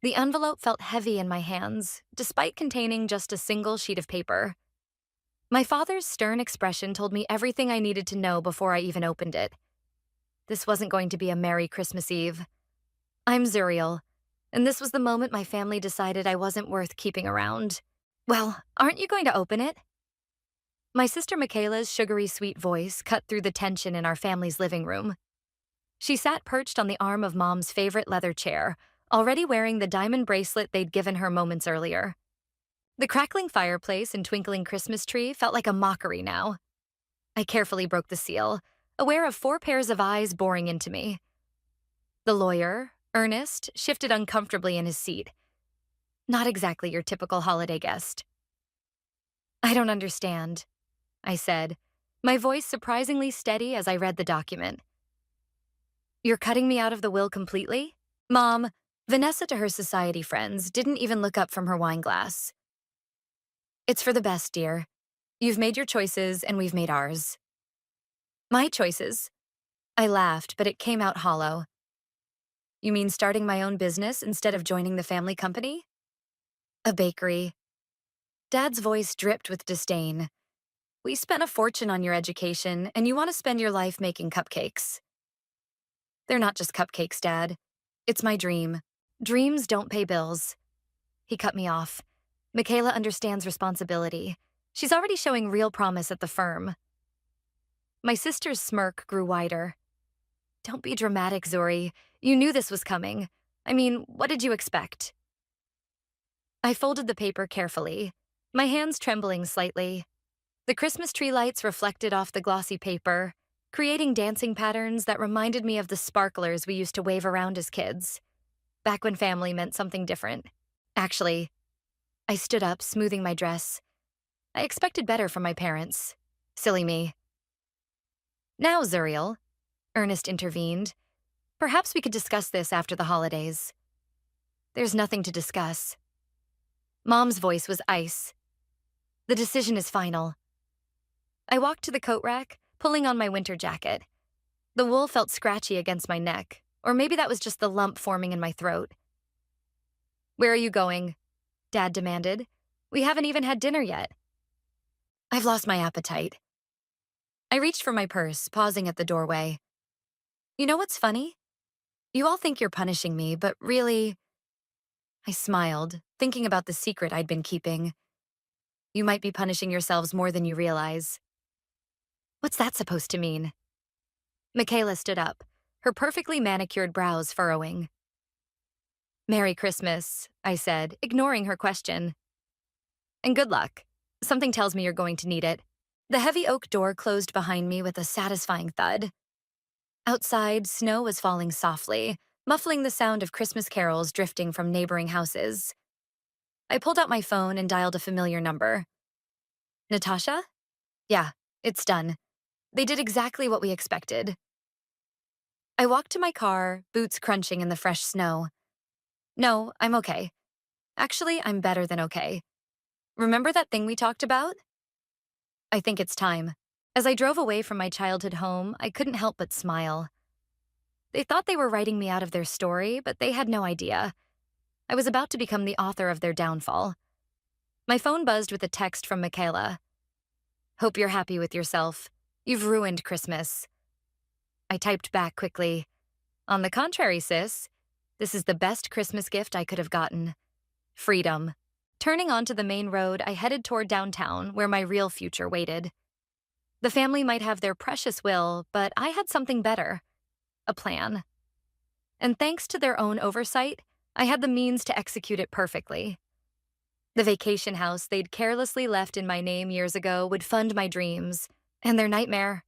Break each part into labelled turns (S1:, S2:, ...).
S1: The envelope felt heavy in my hands, despite containing just a single sheet of paper. My father's stern expression told me everything I needed to know before I even opened it. This wasn't going to be a Merry Christmas Eve. I'm Zuriel, and this was the moment my family decided I wasn't worth keeping around. Well, aren't you going to open it? My sister Michaela's sugary sweet voice cut through the tension in our family's living room. She sat perched on the arm of Mom's favorite leather chair, already wearing the diamond bracelet they'd given her moments earlier. The crackling fireplace and twinkling Christmas tree felt like a mockery now. I carefully broke the seal, aware of 4 pairs of eyes boring into me. The lawyer, Ernest, shifted uncomfortably in his seat. Not exactly your typical holiday guest. I don't understand, I said, my voice surprisingly steady as I read the document. You're cutting me out of the will completely? Mom, Vanessa to her society friends didn't even look up from her wine glass. It's for the best, dear. You've made your choices and we've made ours. My choices? I laughed, but it came out hollow. You mean starting my own business instead of joining the family company? A bakery. Dad's voice dripped with disdain. We spent a fortune on your education, and you want to spend your life making cupcakes. They're not just cupcakes, Dad. It's my dream. Dreams don't pay bills. He cut me off. Michaela understands responsibility. She's already showing real promise at the firm. My sister's smirk grew wider. Don't be dramatic, Zuri. You knew this was coming. I mean, what did you expect? I folded the paper carefully, my hands trembling slightly. The Christmas tree lights reflected off the glossy paper, creating dancing patterns that reminded me of the sparklers we used to wave around as kids, back when family meant something different. Actually, I stood up, smoothing my dress. I expected better from my parents. Silly me. Now, Zuriel, Ernest intervened. Perhaps we could discuss this after the holidays. There's nothing to discuss. Mom's voice was ice. The decision is final. I walked to the coat rack, pulling on my winter jacket. The wool felt scratchy against my neck, or maybe that was just the lump forming in my throat. Where are you going? Dad demanded. We haven't even had dinner yet. I've lost my appetite. I reached for my purse, pausing at the doorway. You know what's funny? You all think you're punishing me, but really... I smiled, thinking about the secret I'd been keeping. You might be punishing yourselves more than you realize. What's that supposed to mean? Michaela stood up, her perfectly manicured brows furrowing. Merry Christmas, I said, ignoring her question. And good luck. Something tells me you're going to need it. The heavy oak door closed behind me with a satisfying thud. Outside, snow was falling softly, muffling the sound of Christmas carols drifting from neighboring houses. I pulled out my phone and dialed a familiar number. Natasha? Yeah, it's done. They did exactly what we expected. I walked to my car, boots crunching in the fresh snow. No, I'm okay. Actually, I'm better than okay. Remember that thing we talked about? I think it's time. As I drove away from my childhood home, I couldn't help but smile. They thought they were writing me out of their story, but they had no idea. I was about to become the author of their downfall. My phone buzzed with a text from Michaela. Hope you're happy with yourself. You've ruined Christmas. I typed back quickly. On the contrary, sis, this is the best Christmas gift I could have gotten. Freedom. Turning onto the main road, I headed toward downtown, where my real future waited. The family might have their precious will, but I had something better. A plan. And thanks to their own oversight, I had the means to execute it perfectly. The vacation house they'd carelessly left in my name years ago would fund my dreams, and their nightmare.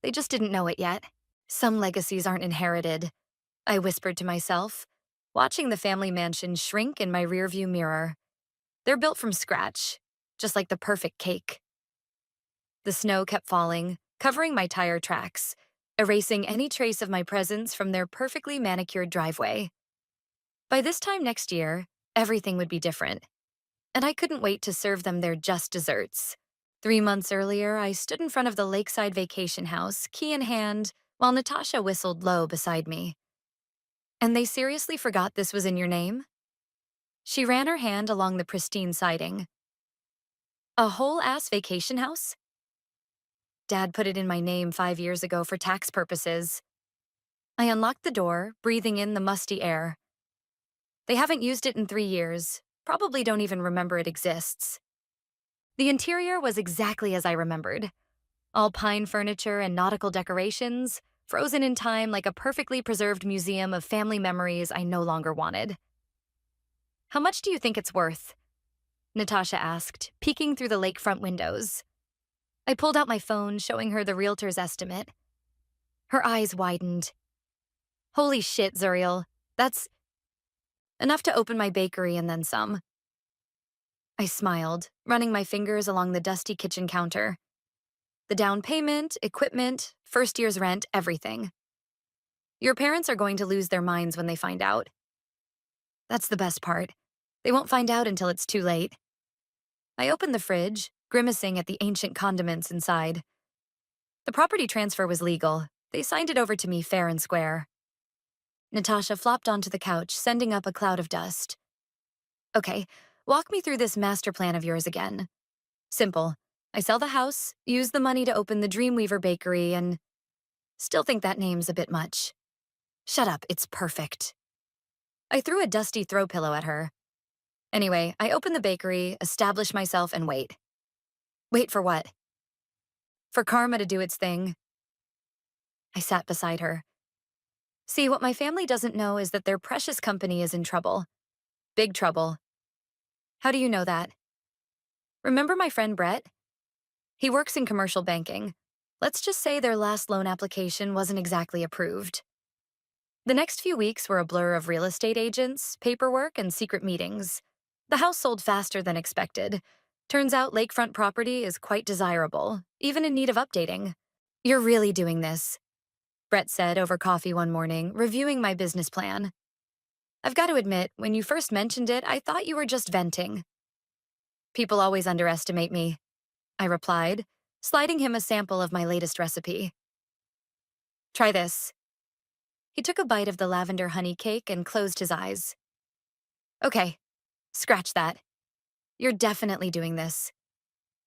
S1: They just didn't know it yet. Some legacies aren't inherited, I whispered to myself, watching the family mansion shrink in my rearview mirror. They're built from scratch, just like the perfect cake. The snow kept falling, covering my tire tracks, erasing any trace of my presence from their perfectly manicured driveway. By this time next year, everything would be different, and I couldn't wait to serve them their just desserts. 3 months earlier, I stood in front of the lakeside vacation house, key in hand, while Natasha whistled low beside me. And they seriously forgot this was in your name? She ran her hand along the pristine siding. A whole-ass vacation house? Dad put it in my name 5 years ago for tax purposes. I unlocked the door, breathing in the musty air. They haven't used it in 3 years, probably don't even remember it exists. The interior was exactly as I remembered. All pine furniture and nautical decorations, frozen in time like a perfectly preserved museum of family memories I no longer wanted. How much do you think it's worth? Natasha asked, peeking through the lakefront windows. I pulled out my phone, showing her the realtor's estimate. Her eyes widened. Holy shit, Zuriel. That's enough to open my bakery and then some. I smiled, running my fingers along the dusty kitchen counter. The down payment, equipment, first year's rent, everything. Your parents are going to lose their minds when they find out. That's the best part. They won't find out until it's too late. I opened the fridge, grimacing at the ancient condiments inside. The property transfer was legal. They signed it over to me fair and square. Natasha flopped onto the couch, sending up a cloud of dust. Okay, walk me through this master plan of yours again. Simple. I sell the house, use the money to open the Dreamweaver bakery, and still think that name's a bit much. Shut up, it's perfect. I threw a dusty throw pillow at her. Anyway, I open the bakery, establish myself, and wait. Wait for what? For karma to do its thing. I sat beside her. See, what my family doesn't know is that their precious company is in trouble. Big trouble. How do you know that? Remember my friend Brett? He works in commercial banking. Let's just say their last loan application wasn't exactly approved. The next few weeks were a blur of real estate agents, paperwork, and secret meetings. The house sold faster than expected. Turns out lakefront property is quite desirable, even in need of updating. You're really doing this, Brett said over coffee one morning, reviewing my business plan. I've got to admit, when you first mentioned it, I thought you were just venting. People always underestimate me, I replied, sliding him a sample of my latest recipe. Try this. He took a bite of the lavender honey cake and closed his eyes. Okay, scratch that. You're definitely doing this.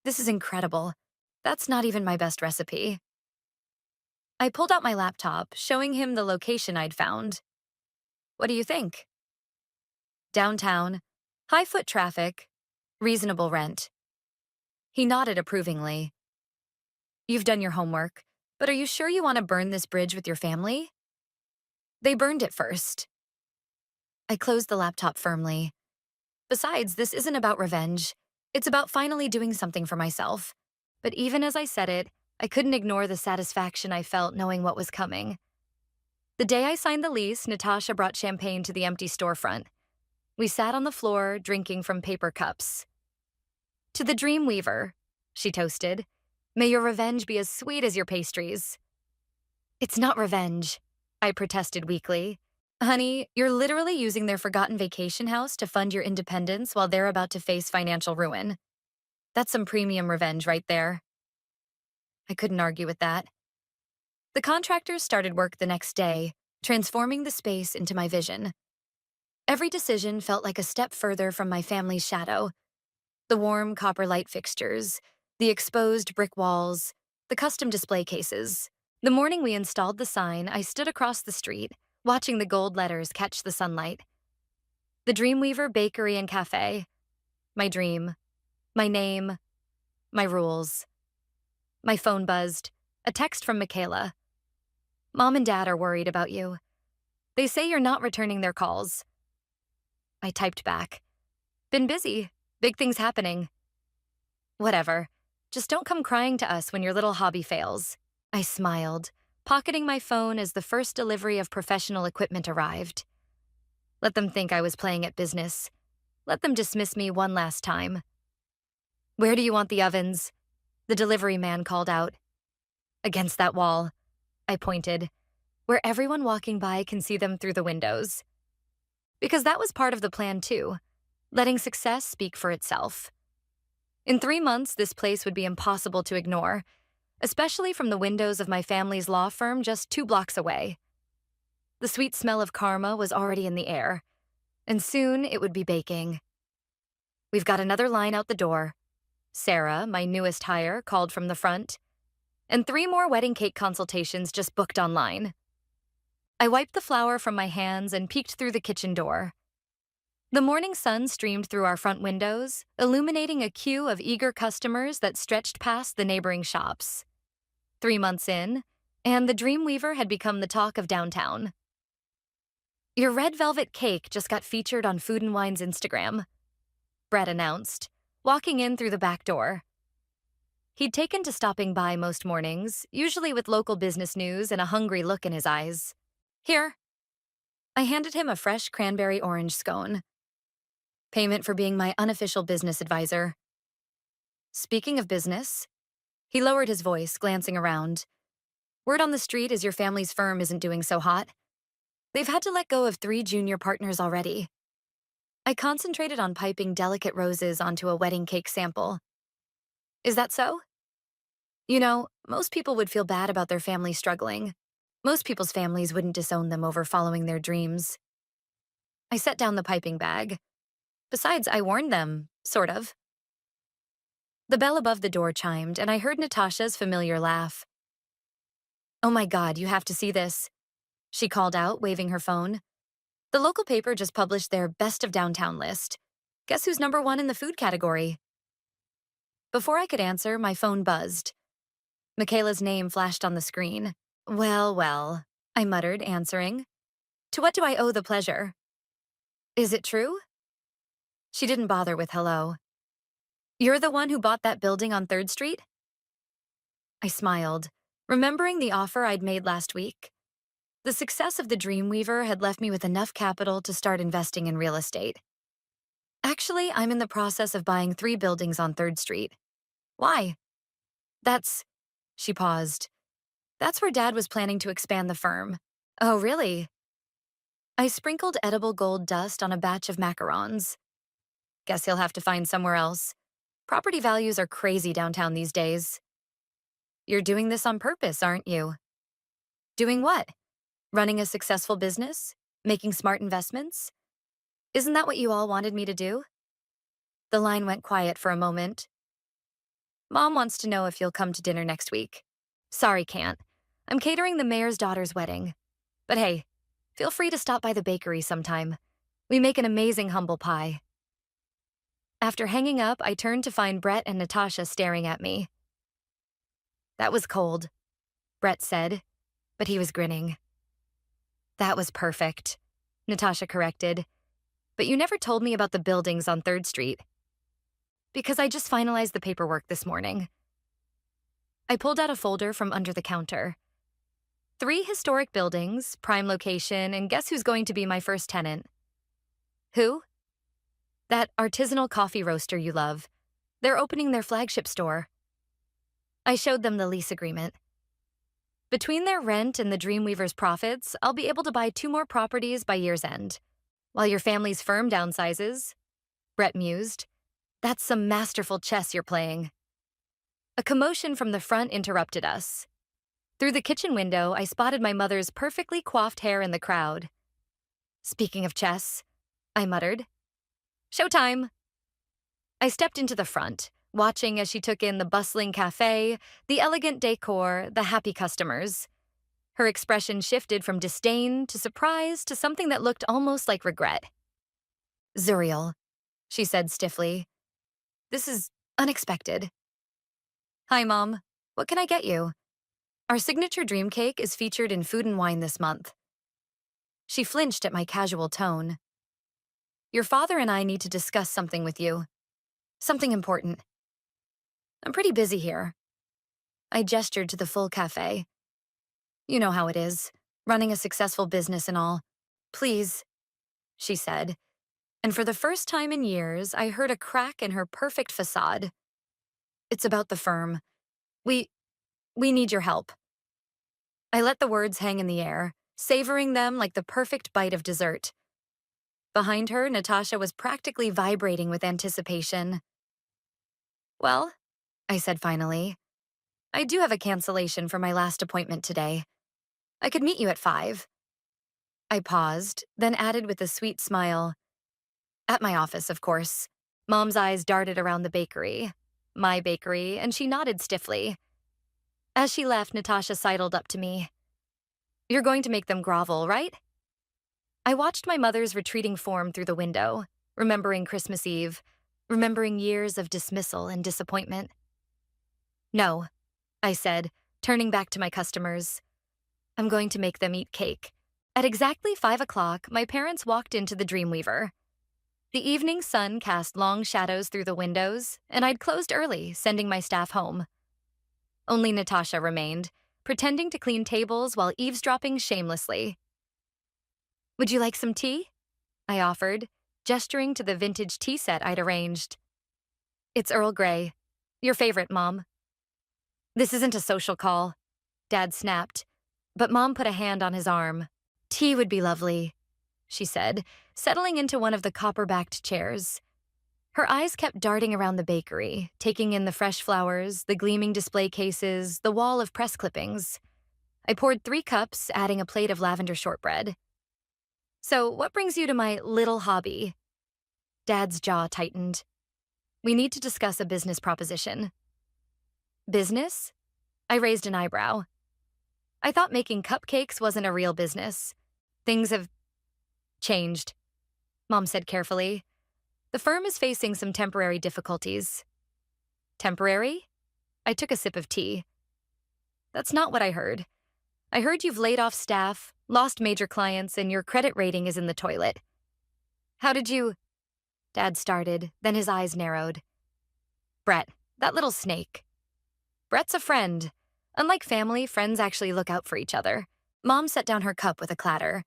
S1: This is incredible. That's not even my best recipe. I pulled out my laptop, showing him the location I'd found. What do you think? Downtown, high foot traffic, reasonable rent. He nodded approvingly. You've done your homework, but are you sure you want to burn this bridge with your family? They burned it first. I closed the laptop firmly. Besides, this isn't about revenge. It's about finally doing something for myself. But even as I said it, I couldn't ignore the satisfaction I felt knowing what was coming. The day I signed the lease, Natasha brought champagne to the empty storefront. We sat on the floor, drinking from paper cups. To the Dreamweaver, she toasted. May your revenge be as sweet as your pastries. It's not revenge, I protested weakly. Honey, you're literally using their forgotten vacation house to fund your independence while they're about to face financial ruin. That's some premium revenge right there. I couldn't argue with that. The contractors started work the next day, transforming the space into my vision. Every decision felt like a step further from my family's shadow. The warm copper light fixtures, the exposed brick walls, the custom display cases. The morning we installed the sign, I stood across the street, watching the gold letters catch the sunlight. The Dreamweaver Bakery and Cafe. My dream. My name. My rules. My phone buzzed. A text from Michaela. Mom and Dad are worried about you. They say you're not returning their calls. I typed back. Been busy. Big things happening. Whatever. Just don't come crying to us when your little hobby fails. I smiled, pocketing my phone as the first delivery of professional equipment arrived. Let them think I was playing at business. Let them dismiss me one last time. Where do you want the ovens? The delivery man called out. Against that wall, I pointed, where everyone walking by can see them through the windows. Because that was part of the plan too, letting success speak for itself. In 3 months, this place would be impossible to ignore, especially from the windows of my family's law firm just 2 blocks away. The sweet smell of karma was already in the air. and soon it would be baking. We've got another line out the door. Sarah, my newest hire, called from the front, and 3 more wedding cake consultations just booked online. I wiped the flour from my hands and peeked through the kitchen door. The morning sun streamed through our front windows, illuminating a queue of eager customers that stretched past the neighboring shops. 3 months in, and the Dreamweaver had become the talk of downtown. Your red velvet cake just got featured on Food and Wine's Instagram, Brett announced, walking in through the back door. He'd taken to stopping by most mornings, usually with local business news and a hungry look in his eyes. Here. I handed him a fresh cranberry orange scone. Payment for being my unofficial business advisor. Speaking of business, he lowered his voice, glancing around. Word on the street is your family's firm isn't doing so hot. They've had to let go of 3 junior partners already. I concentrated on piping delicate roses onto a wedding cake sample. Is that so? You know, most people would feel bad about their family struggling. Most people's families wouldn't disown them over following their dreams. I set down the piping bag. Besides, I warned them, sort of. The bell above the door chimed, and I heard Natasha's familiar laugh. Oh my God, you have to see this, she called out, waving her phone. The local paper just published their Best of Downtown list. Guess who's number 1 in the food category? Before I could answer, my phone buzzed. Michaela's name flashed on the screen. Well, well, I muttered, answering. To what do I owe the pleasure? Is it true? She didn't bother with hello. You're the one who bought that building on 3rd Street? I smiled, remembering the offer I'd made last week. The success of the Dreamweaver had left me with enough capital to start investing in real estate. Actually, I'm in the process of buying 3 buildings on 3rd Street. Why? She paused. That's where Dad was planning to expand the firm. Oh, really? I sprinkled edible gold dust on a batch of macarons. Guess he'll have to find somewhere else. Property values are crazy downtown these days. You're doing this on purpose, aren't you? Doing what? Running a successful business? Making smart investments? Isn't that what you all wanted me to do? The line went quiet for a moment. Mom wants to know if you'll come to dinner next week. Sorry, can't. I'm catering the mayor's daughter's wedding. But hey, feel free to stop by the bakery sometime. We make an amazing humble pie. After hanging up, I turned to find Brett and Natasha staring at me. That was cold, Brett said, but he was grinning. That was perfect, Natasha corrected. But you never told me about the buildings on 3rd Street. Because I just finalized the paperwork this morning. I pulled out a folder from under the counter. 3 historic buildings, prime location, and guess who's going to be my first tenant? Who? That artisanal coffee roaster you love. They're opening their flagship store. I showed them the lease agreement. Between their rent and the Dreamweaver's profits, I'll be able to buy 2 more properties by year's end. While your family's firm downsizes, Brett mused, that's some masterful chess you're playing. A commotion from the front interrupted us. Through the kitchen window, I spotted my mother's perfectly coiffed hair in the crowd. Speaking of chess, I muttered. Showtime! I stepped into the front, watching as she took in the bustling cafe, the elegant decor, the happy customers. Her expression shifted from disdain to surprise to something that looked almost like regret. Zuriel, she said stiffly. This is unexpected. Hi, Mom. What can I get you? Our signature dream cake is featured in Food and Wine this month. She flinched at my casual tone. Your father and I need to discuss something with you. Something important. I'm pretty busy here. I gestured to the full cafe. You know how it is, running a successful business and all. Please, she said. And for the first time in years, I heard a crack in her perfect facade. It's about the firm. We need your help. I let the words hang in the air, savoring them like the perfect bite of dessert. Behind her, Natasha was practically vibrating with anticipation. Well, I said finally, I do have a cancellation for my last appointment today. I could meet you at 5. I paused, then added with a sweet smile, At my office, of course. Mom's eyes darted around the bakery. My bakery, and she nodded stiffly. As she left, Natasha sidled up to me. You're going to make them grovel, right? I watched my mother's retreating form through the window, remembering Christmas Eve, remembering years of dismissal and disappointment. No, I said, turning back to my customers. I'm going to make them eat cake. At exactly 5 o'clock, my parents walked into the Dreamweaver. The evening sun cast long shadows through the windows, and I'd closed early, sending my staff home. Only Natasha remained, pretending to clean tables while eavesdropping shamelessly. Would you like some tea? I offered, gesturing to the vintage tea set I'd arranged. It's Earl Grey. Your favorite, Mom. This isn't a social call, Dad snapped, but Mom put a hand on his arm. Tea would be lovely, she said, settling into one of the copper-backed chairs. Her eyes kept darting around the bakery, taking in the fresh flowers, the gleaming display cases, the wall of press clippings. I poured 3 cups, adding a plate of lavender shortbread. So, what brings you to my little hobby? Dad's jaw tightened. We need to discuss a business proposition. Business? I raised an eyebrow. I thought making cupcakes wasn't a real business. Things have changed, Mom said carefully. The firm is facing some temporary difficulties. Temporary? I took a sip of tea. That's not what I heard. I heard you've laid off staff, lost major clients, and your credit rating is in the toilet. How did you... Dad started, then his eyes narrowed. Brett, that little snake. Brett's a friend. Unlike family, friends actually look out for each other. Mom set down her cup with a clatter.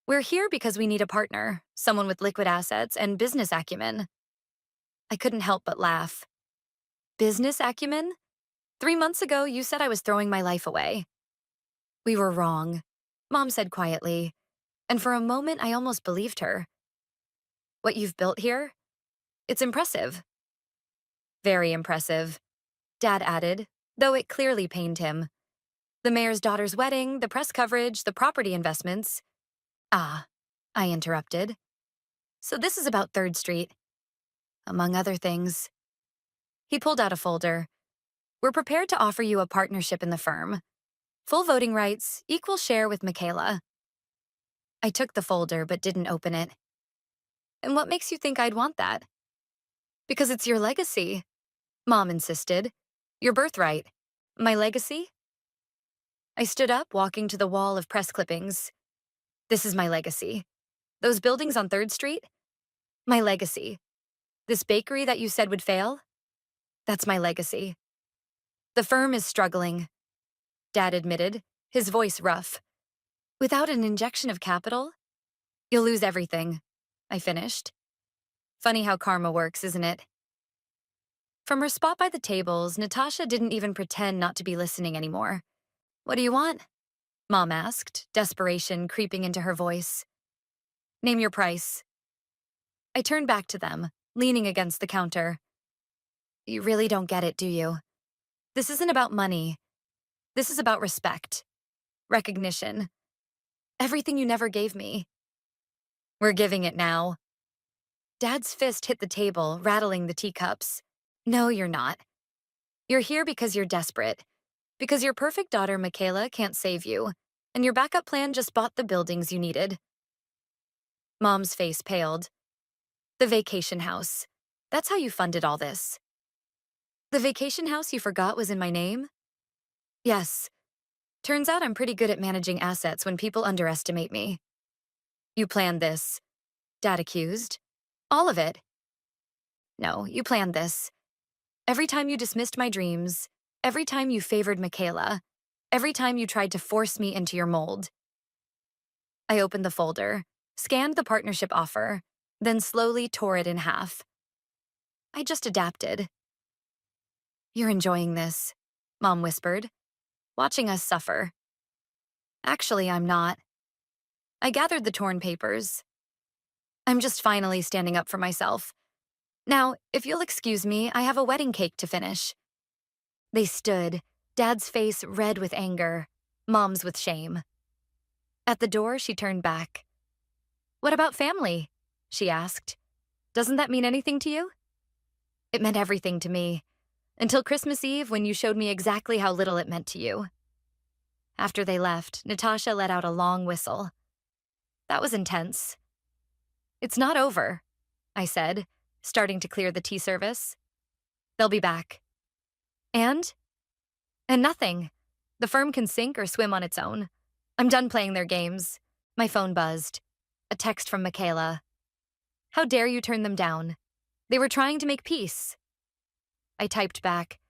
S1: We're here because we need a partner, someone with liquid assets and business acumen. I couldn't help but laugh. Business acumen? 3 months ago, you said I was throwing my life away. We were wrong, Mom said quietly, and for a moment I almost believed her. What you've built here? It's impressive. Very impressive, Dad added, though it clearly pained him. The mayor's daughter's wedding, the press coverage, the property investments. Ah, I interrupted. So this is about 3rd Street. Among other things. He pulled out a folder. We're prepared to offer you a partnership in the firm. Full voting rights, equal share with Michaela. I took the folder but didn't open it. And what makes you think I'd want that? Because it's your legacy, Mom insisted. Your birthright. My legacy? I stood up, walking to the wall of press clippings. This is my legacy. Those buildings on 3rd Street? My legacy. This bakery that you said would fail? That's my legacy. The firm is struggling, Dad admitted, his voice rough. Without an injection of capital, you'll lose everything, I finished. Funny how karma works, isn't it? From her spot by the tables, Natasha didn't even pretend not to be listening anymore. What do you want? Mom asked, desperation creeping into her voice. Name your price. I turned back to them, leaning against the counter. You really don't get it, do you? This isn't about money. This is about respect, recognition, everything you never gave me. We're giving it now. Dad's fist hit the table, rattling the teacups. No, you're not. You're here because you're desperate, because your perfect daughter, Michaela, can't save you, and your backup plan just bought the buildings you needed. Mom's face paled. The vacation house. That's how you funded all this. The vacation house you forgot was in my name? Yes. Turns out I'm pretty good at managing assets when people underestimate me. You planned this, Dad accused. All of it. No, you planned this. Every time you dismissed my dreams, every time you favored Michaela, every time you tried to force me into your mold. I opened the folder, scanned the partnership offer, then slowly tore it in half. I just adapted. You're enjoying this, Mom whispered, watching us suffer. Actually, I'm not. I gathered the torn papers. I'm just finally standing up for myself. Now, if you'll excuse me, I have a wedding cake to finish. They stood, Dad's face red with anger, Mom's with shame. At the door, she turned back. What about family? She asked. Doesn't that mean anything to you? It meant everything to me. Until Christmas Eve, when you showed me exactly how little it meant to you. After they left, Natasha let out a long whistle. That was intense. It's not over, I said, starting to clear the tea service. They'll be back. And? And nothing. The firm can sink or swim on its own. I'm done playing their games. My phone buzzed. A text from Michaela. How dare you turn them down? They were trying to make peace. I typed back.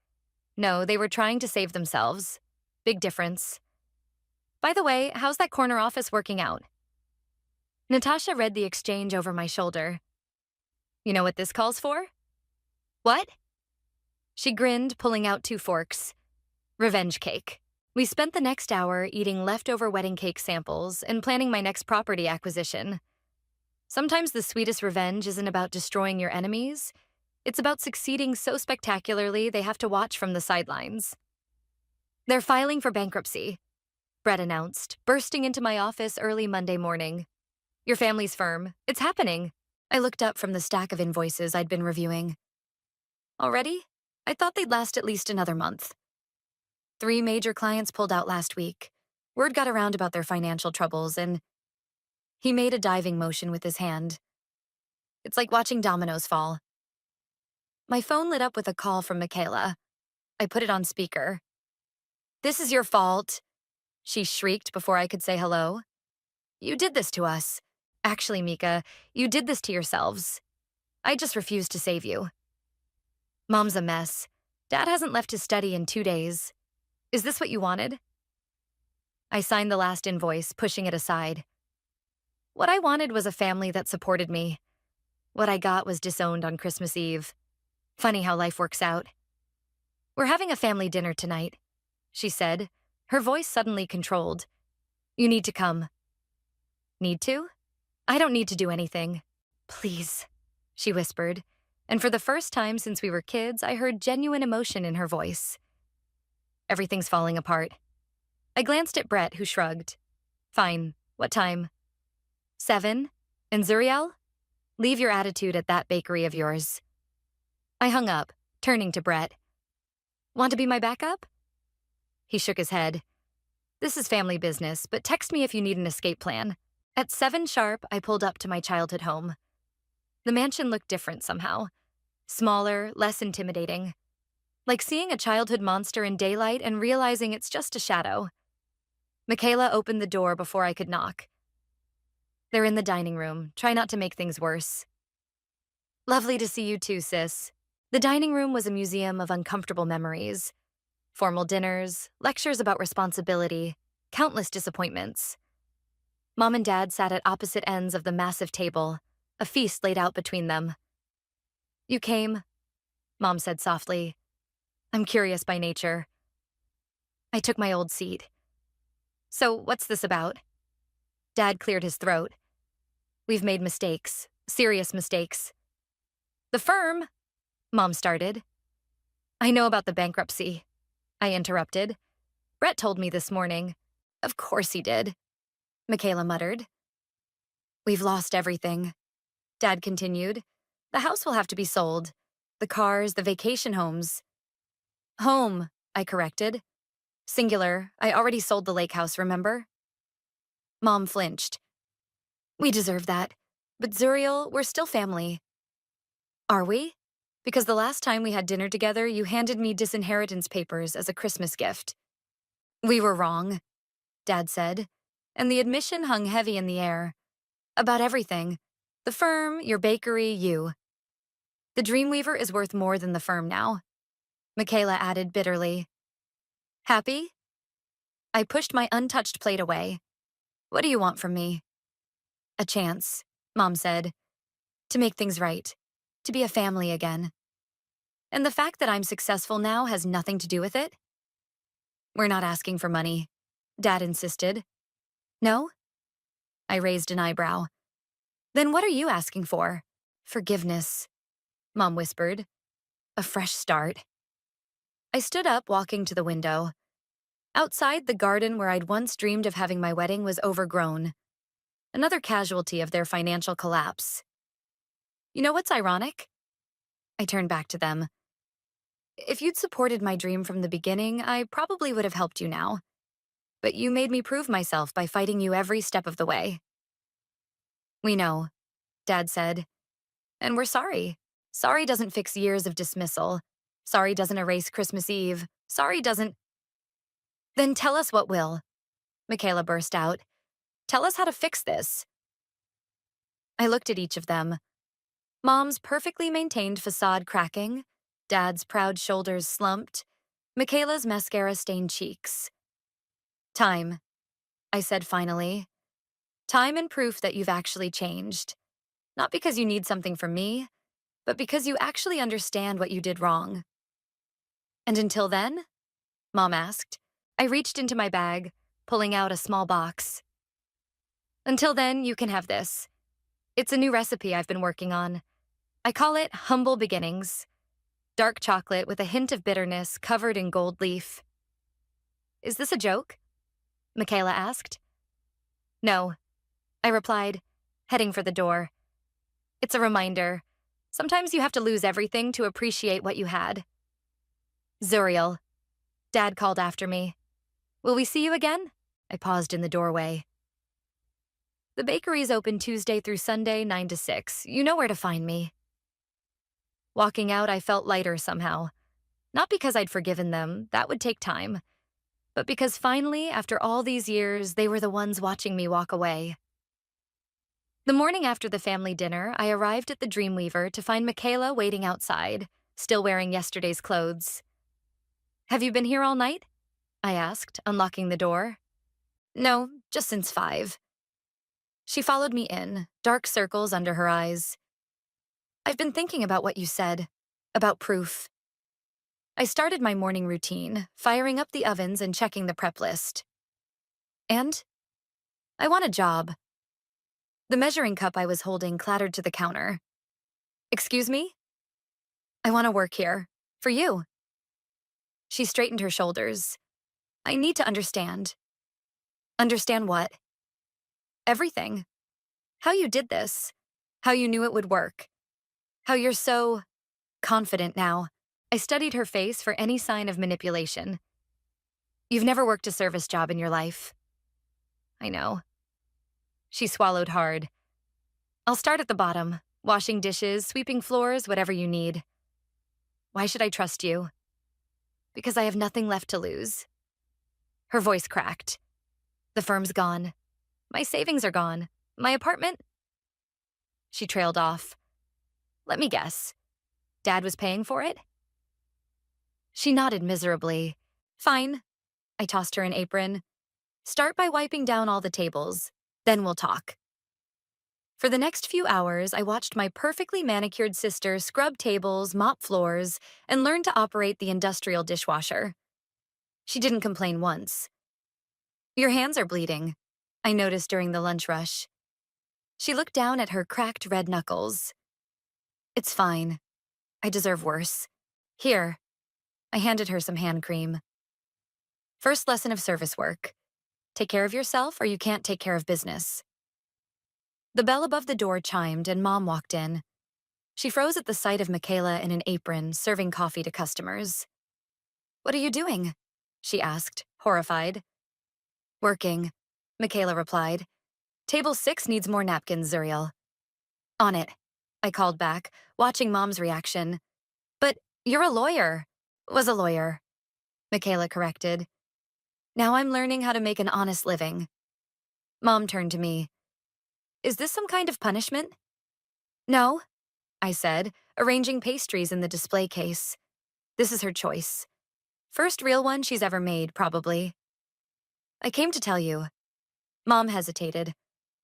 S1: No, they were trying to save themselves. Big difference. By the way, how's that corner office working out? Natasha read the exchange over my shoulder. You know what this calls for? What? She grinned, pulling out 2 forks. Revenge cake. We spent the next hour eating leftover wedding cake samples and planning my next property acquisition. Sometimes the sweetest revenge isn't about destroying your enemies. It's about succeeding so spectacularly they have to watch from the sidelines. They're filing for bankruptcy, Brett announced, bursting into my office early Monday morning. Your family's firm. It's happening. I looked up from the stack of invoices I'd been reviewing. Already? I thought they'd last at least another month. 3 major clients pulled out last week. Word got around about their financial troubles, and he made a diving motion with his hand. It's like watching dominoes fall. My phone lit up with a call from Michaela. I put it on speaker. This is your fault, she shrieked before I could say hello. You did this to us. Actually, Mika, you did this to yourselves. I just refused to save you. Mom's a mess. Dad hasn't left his study in 2 days. Is this what you wanted? I signed the last invoice, pushing it aside. What I wanted was a family that supported me. What I got was disowned on Christmas Eve. Funny how life works out. We're having a family dinner tonight, she said, her voice suddenly controlled. You need to come. Need to? I don't need to do anything. Please, she whispered, and for the first time since we were kids, I heard genuine emotion in her voice. Everything's falling apart. I glanced at Brett, who shrugged. Fine. What time? 7? And Zuriel? Leave your attitude at that bakery of yours. I hung up, turning to Brett. Want to be my backup? He shook his head. This is family business, but text me if you need an escape plan. At 7 sharp, I pulled up to my childhood home. The mansion looked different somehow. Smaller, less intimidating. Like seeing a childhood monster in daylight and realizing it's just a shadow. Michaela opened the door before I could knock. They're in the dining room. Try not to make things worse. Lovely to see you too, sis. The dining room was a museum of uncomfortable memories. Formal dinners, lectures about responsibility, countless disappointments. Mom and Dad sat at opposite ends of the massive table, a feast laid out between them. You came, Mom said softly. I'm curious by nature. I took my old seat. So, what's this about? Dad cleared his throat. We've made mistakes, serious mistakes. The firm, Mom started. I know about the bankruptcy, I interrupted. Brett told me this morning. Of course he did, Michaela muttered. We've lost everything, Dad continued. The house will have to be sold. The cars, the vacation homes. Home, I corrected. Singular, I already sold the lake house, remember? Mom flinched. We deserve that. But Zuriel, we're still family. Are we? Because the last time we had dinner together, you handed me disinheritance papers as a Christmas gift. We were wrong, Dad said, and the admission hung heavy in the air. About everything. The firm, your bakery, you. The Dreamweaver is worth more than the firm now, Michaela added bitterly. Happy? I pushed my untouched plate away. What do you want from me? A chance, Mom said. To make things right. To be a family again. And the fact that I'm successful now has nothing to do with it? We're not asking for money, Dad insisted. No? I raised an eyebrow. Then what are you asking for? Forgiveness, Mom whispered. A fresh start. I stood up, walking to the window. Outside, the garden where I'd once dreamed of having my wedding was overgrown. Another casualty of their financial collapse. You know what's ironic? I turned back to them. If you'd supported my dream from the beginning, I probably would have helped you now. But you made me prove myself by fighting you every step of the way. We know, Dad said. And we're sorry. Sorry doesn't fix years of dismissal. Sorry doesn't erase Christmas Eve. Sorry doesn't. Then tell us what will, Michaela burst out. Tell us how to fix this. I looked at each of them. Mom's perfectly maintained facade cracking, Dad's proud shoulders slumped, Michaela's mascara-stained cheeks. Time, I said finally. Time and proof that you've actually changed. Not because you need something from me, but because you actually understand what you did wrong. And until then? Mom asked. I reached into my bag, pulling out a small box. Until then, you can have this. It's a new recipe I've been working on. I call it Humble Beginnings. Dark chocolate with a hint of bitterness covered in gold leaf. Is this a joke? Michaela asked. No, I replied, heading for the door. It's a reminder. Sometimes you have to lose everything to appreciate what you had. Zuriel, Dad called after me. Will we see you again? I paused in the doorway. The bakery's open Tuesday through Sunday, 9 to 6. You know where to find me. Walking out, I felt lighter somehow. Not because I'd forgiven them, that would take time, but because finally, after all these years, they were the ones watching me walk away. The morning after the family dinner, I arrived at the Dreamweaver to find Michaela waiting outside, still wearing yesterday's clothes. Have you been here all night? I asked, unlocking the door. No, just since 5. She followed me in, dark circles under her eyes. I've been thinking about what you said, about proof. I started my morning routine, firing up the ovens and checking the prep list. And? I want a job. The measuring cup I was holding clattered to the counter. Excuse me? I want to work here. For you. She straightened her shoulders. I need to understand. Understand what? Everything. How you did this. How you knew it would work. How you're so confident now. I studied her face for any sign of manipulation. You've never worked a service job in your life. I know. She swallowed hard. I'll start at the bottom, washing dishes, sweeping floors, whatever you need. Why should I trust you? Because I have nothing left to lose. Her voice cracked. The firm's gone. My savings are gone. My apartment? She trailed off. Let me guess. Dad was paying for it? She nodded miserably. Fine. I tossed her an apron. Start by wiping down all the tables. Then we'll talk. For the next few hours, I watched my perfectly manicured sister scrub tables, mop floors, and learn to operate the industrial dishwasher. She didn't complain once. Your hands are bleeding, I noticed during the lunch rush. She looked down at her cracked red knuckles. It's fine. I deserve worse. Here. I handed her some hand cream. First lesson of service work. Take care of yourself or you can't take care of business. The bell above the door chimed and Mom walked in. She froze at the sight of Michaela in an apron, serving coffee to customers. What are you doing? She asked, horrified. Working, Michaela replied. Table 6 needs more napkins, Zuriel. On it, I called back, watching Mom's reaction. But you're a lawyer. Was a lawyer, Michaela corrected. Now I'm learning how to make an honest living. Mom turned to me. Is this some kind of punishment? No, I said, arranging pastries in the display case. This is her choice. First real one she's ever made, probably. I came to tell you. Mom hesitated.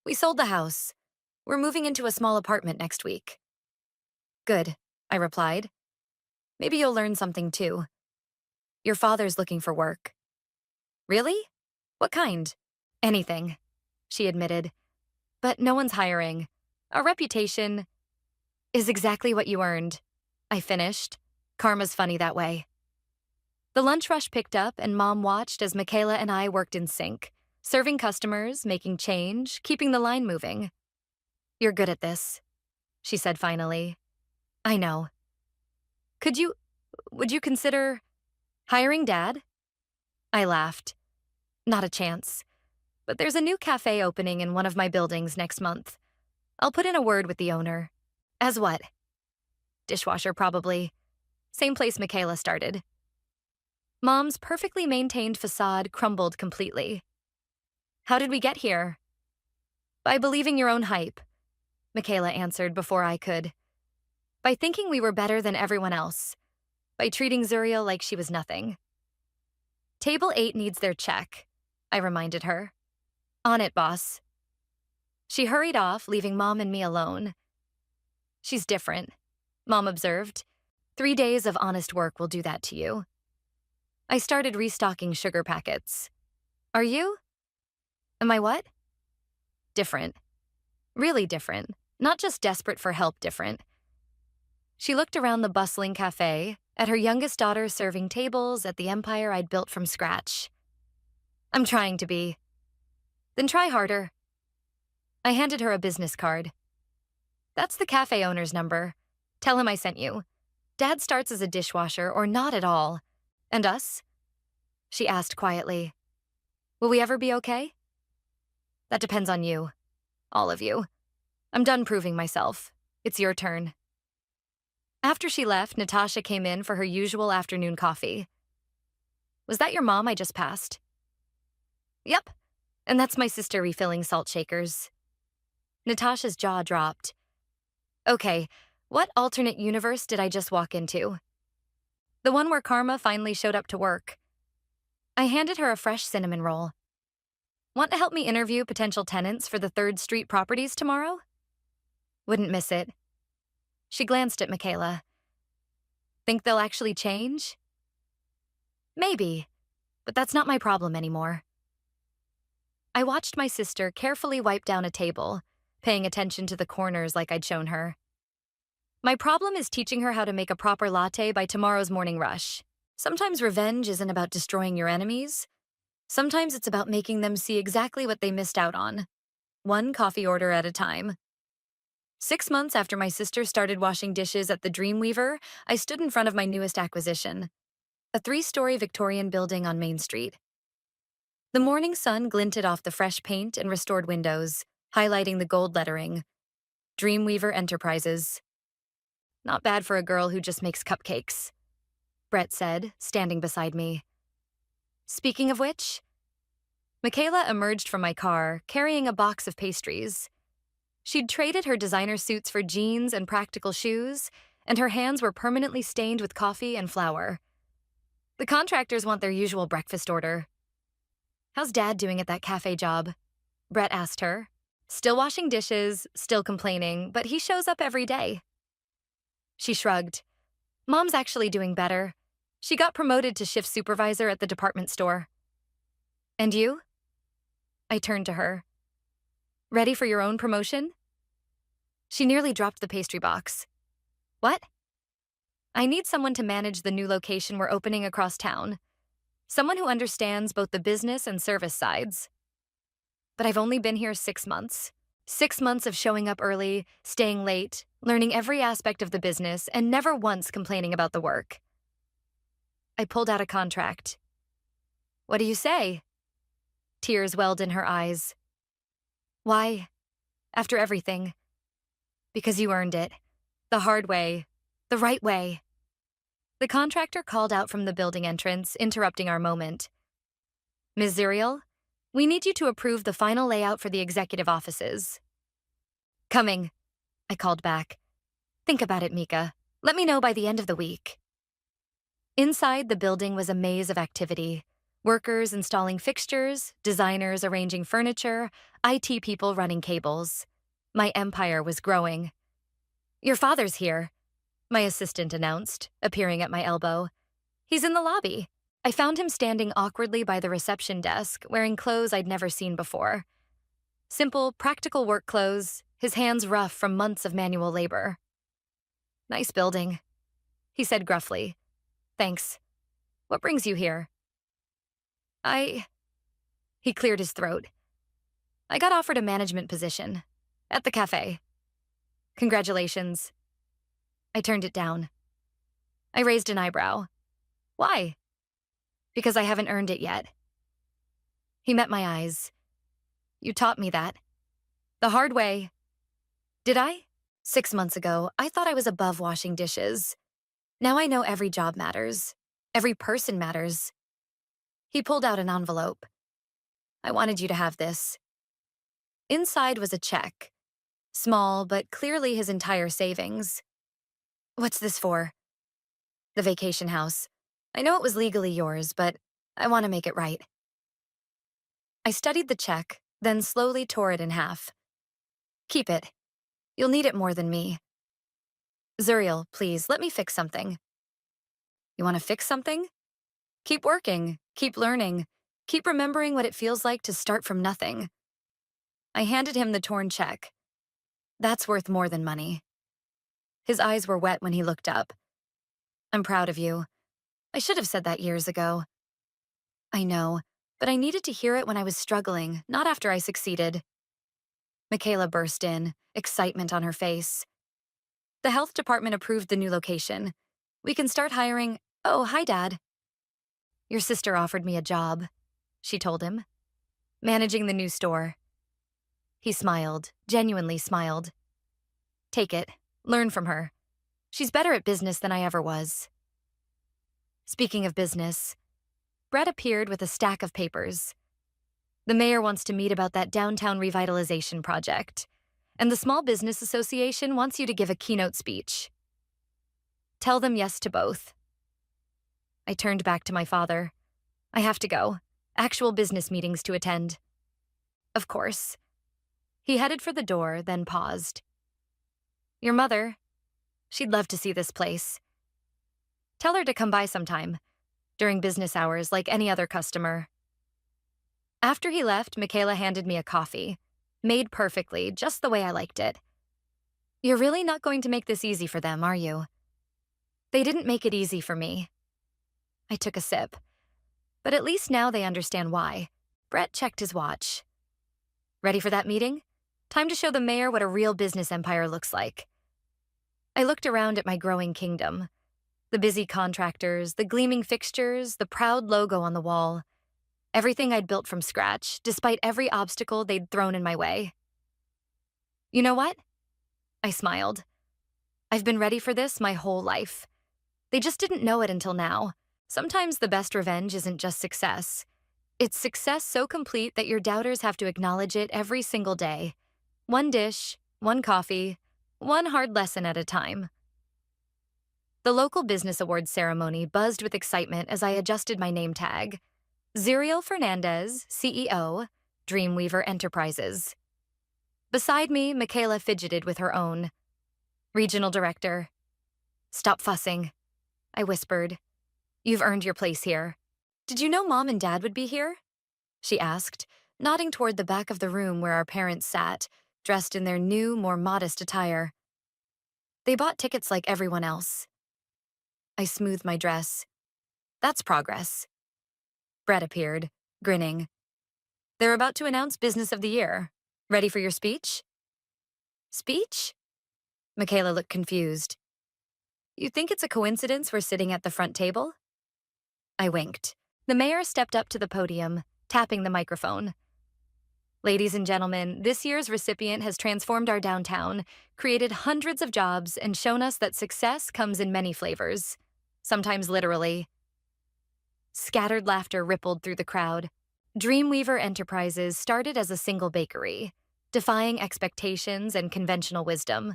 S1: We sold the house. We're moving into a small apartment next week. Good, I replied. Maybe you'll learn something too. Your father's looking for work. Really? What kind? Anything, she admitted. But no one's hiring. Our reputation is exactly what you earned. I finished. Karma's funny that way. The lunch rush picked up and Mom watched as Michaela and I worked in sync, serving customers, making change, keeping the line moving. You're good at this. she said finally. I know. Could you, would you consider hiring Dad? I laughed. Not a chance. But there's a new cafe opening in one of my buildings next month. I'll put in a word with the owner. As what? Dishwasher, probably. Same place Michaela started. Mom's perfectly maintained facade crumbled completely. How did we get here? By believing your own hype, Michaela answered before I could. By thinking we were better than everyone else. By treating Zuriel like she was nothing. Table 8 needs their check, I reminded her. On it, boss. She hurried off, leaving Mom and me alone. She's different, Mom observed. 3 days of honest work will do that to you. I started restocking sugar packets. Are you? Am I what? Different. Really different. Not just desperate for help different. She looked around the bustling cafe, at her youngest daughter serving tables at the empire I'd built from scratch. I'm trying to be. Then try harder. I handed her a business card. That's the cafe owner's number. Tell him I sent you. Dad starts as a dishwasher or not at all. And us? She asked quietly. Will we ever be okay? That depends on you. All of you. I'm done proving myself. It's your turn. After she left, Natasha came in for her usual afternoon coffee. Was that your mom I just passed? Yep. And that's my sister refilling salt shakers. Natasha's jaw dropped. Okay, what alternate universe did I just walk into? The one where karma finally showed up to work. I handed her a fresh cinnamon roll. Want to help me interview potential tenants for the 3rd Street properties tomorrow? Wouldn't miss it. She glanced at Michaela. Think they'll actually change? Maybe, but that's not my problem anymore. I watched my sister carefully wipe down a table, paying attention to the corners like I'd shown her. My problem is teaching her how to make a proper latte by tomorrow's morning rush. Sometimes revenge isn't about destroying your enemies. Sometimes it's about making them see exactly what they missed out on, one coffee order at a time. 6 months after my sister started washing dishes at the Dreamweaver, I stood in front of my newest acquisition, a 3-story Victorian building on Main Street. The morning sun glinted off the fresh paint and restored windows, highlighting the gold lettering, Dreamweaver Enterprises. Not bad for a girl who just makes cupcakes, Brett said, standing beside me. Speaking of which, Michaela emerged from my car, carrying a box of pastries. She'd traded her designer suits for jeans and practical shoes, and her hands were permanently stained with coffee and flour. The contractors want their usual breakfast order. How's Dad doing at that cafe job? Brett asked her. Still washing dishes, still complaining, but he shows up every day. She shrugged. Mom's actually doing better. She got promoted to shift supervisor at the department store. And you? I turned to her. Ready for your own promotion? She nearly dropped the pastry box. What? I need someone to manage the new location we're opening across town. Someone who understands both the business and service sides. But I've only been here 6 months. 6 months of showing up early, staying late, learning every aspect of the business, and never once complaining about the work. I pulled out a contract. What do you say? Tears welled in her eyes. Why? After everything. Because you earned it. The hard way. The right way. The contractor called out from the building entrance, interrupting our moment. Ms. Zuriel, we need you to approve the final layout for the executive offices. Coming, I called back. Think about it, Mika. Let me know by the end of the week. Inside the building was a maze of activity. Workers installing fixtures, designers arranging furniture, IT people running cables. My empire was growing. Your father's here, my assistant announced, appearing at my elbow. He's in the lobby. I found him standing awkwardly by the reception desk, wearing clothes I'd never seen before. Simple, practical work clothes, his hands rough from months of manual labor. Nice building, he said gruffly. Thanks. What brings you here? He cleared his throat. I got offered a management position at the cafe. Congratulations. I turned it down. I raised an eyebrow. Why? Because I haven't earned it yet. He met my eyes. You taught me that. The hard way. Did I? 6 months ago, I thought I was above washing dishes. Now I know every job matters. Every person matters. He pulled out an envelope. I wanted you to have this. Inside was a check. Small, but clearly his entire savings. What's this for? The vacation house. I know it was legally yours, but I want to make it right. I studied the check, then slowly tore it in half. Keep it. You'll need it more than me. Zuriel, please, let me fix something. You want to fix something? Keep working, keep learning, keep remembering what it feels like to start from nothing. I handed him the torn check. That's worth more than money. His eyes were wet when he looked up. I'm proud of you. I should have said that years ago. I know, but I needed to hear it when I was struggling, not after I succeeded. Michaela burst in, excitement on her face. The health department approved the new location. We can start hiring. Oh, hi, Dad. Your sister offered me a job, she told him. Managing the new store. He smiled, genuinely smiled. Take it. Learn from her. She's better at business than I ever was. Speaking of business, Brett appeared with a stack of papers. The mayor wants to meet about that downtown revitalization project, and the Small Business Association wants you to give a keynote speech. Tell them yes to both. I turned back to my father. I have to go. Actual business meetings to attend. Of course. He headed for the door, then paused. Your mother. She'd love to see this place. Tell her to come by sometime, during business hours like any other customer. After he left, Michaela handed me a coffee, made perfectly, just the way I liked it. You're really not going to make this easy for them, are you? They didn't make it easy for me. I took a sip. But at least now they understand why. Brett checked his watch. Ready for that meeting? Time to show the mayor what a real business empire looks like. I looked around at my growing kingdom. The busy contractors, the gleaming fixtures, the proud logo on the wall. Everything I'd built from scratch, despite every obstacle they'd thrown in my way. You know what? I smiled. I've been ready for this my whole life. They just didn't know it until now. Sometimes the best revenge isn't just success. It's success so complete that your doubters have to acknowledge it every single day. One dish, one coffee, one hard lesson at a time. The local business awards ceremony buzzed with excitement as I adjusted my name tag. Zuriel Fernandez, CEO, Dreamweaver Enterprises. Beside me, Michaela fidgeted with her own. Regional Director. Stop fussing, I whispered. You've earned your place here. Did you know Mom and Dad would be here? She asked, nodding toward the back of the room where our parents sat, dressed in their new, more modest attire. They bought tickets like everyone else. I smoothed my dress. That's progress. Brett appeared, grinning. They're about to announce Business of the Year. Ready for your speech? Speech? Michaela looked confused. You think it's a coincidence we're sitting at the front table? I winked. The mayor stepped up to the podium, tapping the microphone. Ladies and gentlemen, this year's recipient has transformed our downtown, created hundreds of jobs, and shown us that success comes in many flavors, sometimes literally. Scattered laughter rippled through the crowd. Dreamweaver Enterprises started as a single bakery, defying expectations and conventional wisdom.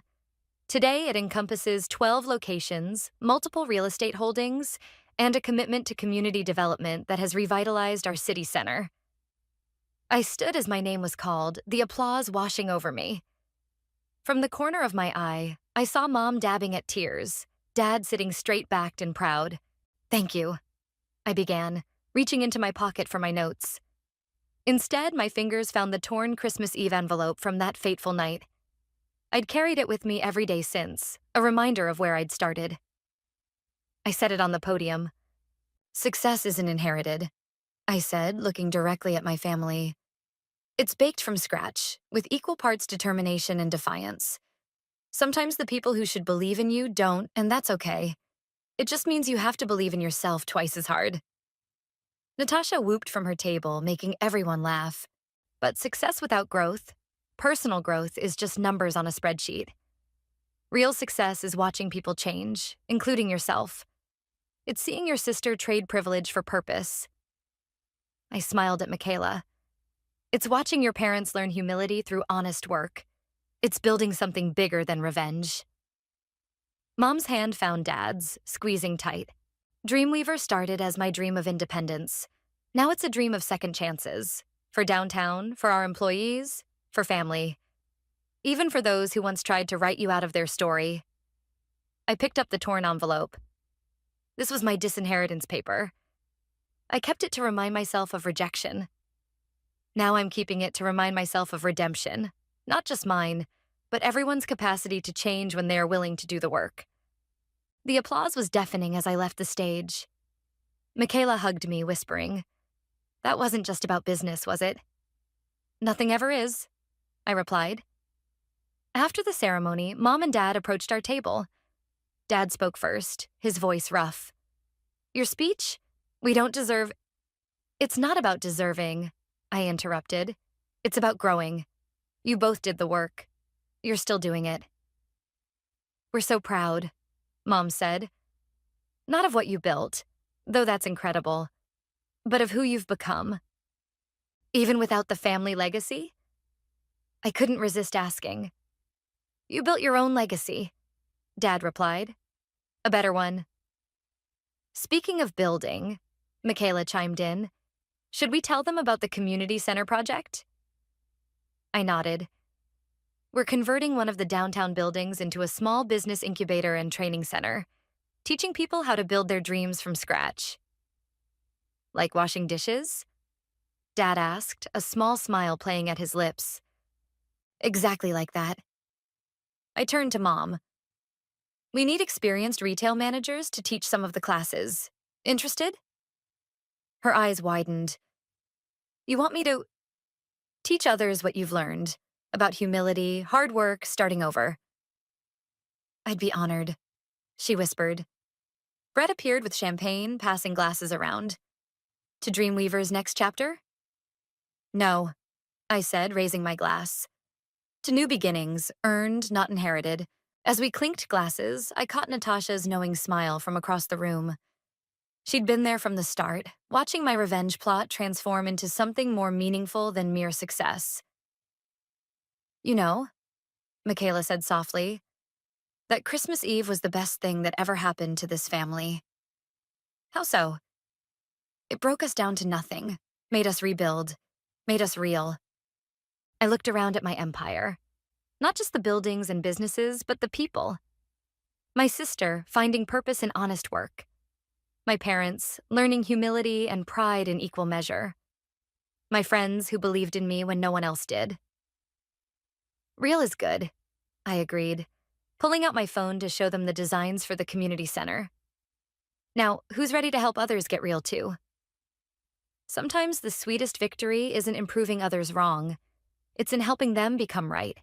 S1: Today, it encompasses 12 locations, multiple real estate holdings, and a commitment to community development that has revitalized our city center. I stood as my name was called, the applause washing over me. From the corner of my eye, I saw Mom dabbing at tears, Dad sitting straight-backed and proud. Thank you, I began, reaching into my pocket for my notes. Instead, my fingers found the torn Christmas Eve envelope from that fateful night. I'd carried it with me every day since, a reminder of where I'd started. I said it on the podium. Success isn't inherited, I said, looking directly at my family. It's baked from scratch, with equal parts determination and defiance. Sometimes the people who should believe in you don't, and that's okay. It just means you have to believe in yourself twice as hard. Natasha whooped from her table, making everyone laugh. But success without growth, personal growth, is just numbers on a spreadsheet. Real success is watching people change, including yourself. It's seeing your sister trade privilege for purpose. I smiled at Michaela. It's watching your parents learn humility through honest work. It's building something bigger than revenge. Mom's hand found Dad's, squeezing tight. Dreamweaver started as my dream of independence. Now it's a dream of second chances. For downtown, for our employees, for family. Even for those who once tried to write you out of their story. I picked up the torn envelope. This was my disinheritance paper. I kept it to remind myself of rejection. Now I'm keeping it to remind myself of redemption. Not just mine, but everyone's capacity to change when they are willing to do the work. The applause was deafening as I left the stage. Michaela hugged me, whispering, "That wasn't just about business, was it?" "Nothing ever is," I replied. After the ceremony, Mom and Dad approached our table. Dad spoke first, his voice rough. "Your speech? We don't deserve—" "It's not about deserving," I interrupted. "It's about growing. You both did the work. You're still doing it." "We're so proud," Mom said. "Not of what you built, though that's incredible, but of who you've become." "Even without the family legacy?" I couldn't resist asking. "You built your own legacy," Dad replied. "A better one." "Speaking of building," Michaela chimed in, "should we tell them about the community center project?" I nodded. We're converting one of the downtown buildings into a small business incubator and training center, teaching people how to build their dreams from scratch. "Like washing dishes?" Dad asked, a small smile playing at his lips. "Exactly like that." I turned to Mom. "We need experienced retail managers to teach some of the classes. Interested?" Her eyes widened. "You want me to—" "Teach others what you've learned, about humility, hard work, starting over." "I'd be honored," she whispered. Brett appeared with champagne, passing glasses around. "To Dreamweaver's next chapter?" "No," I said, raising my glass. "To new beginnings, earned, not inherited." As we clinked glasses, I caught Natasha's knowing smile from across the room. She'd been there from the start, watching my revenge plot transform into something more meaningful than mere success. "You know," Michaela said softly, "that Christmas Eve was the best thing that ever happened to this family." "How so?" "It broke us down to nothing, made us rebuild, made us real." I looked around at my empire. Not just the buildings and businesses, but the people. My sister, finding purpose in honest work. My parents, learning humility and pride in equal measure. My friends who believed in me when no one else did. "Real is good," I agreed, pulling out my phone to show them the designs for the community center. "Now, who's ready to help others get real too?" Sometimes the sweetest victory isn't in proving others wrong. It's in helping them become right.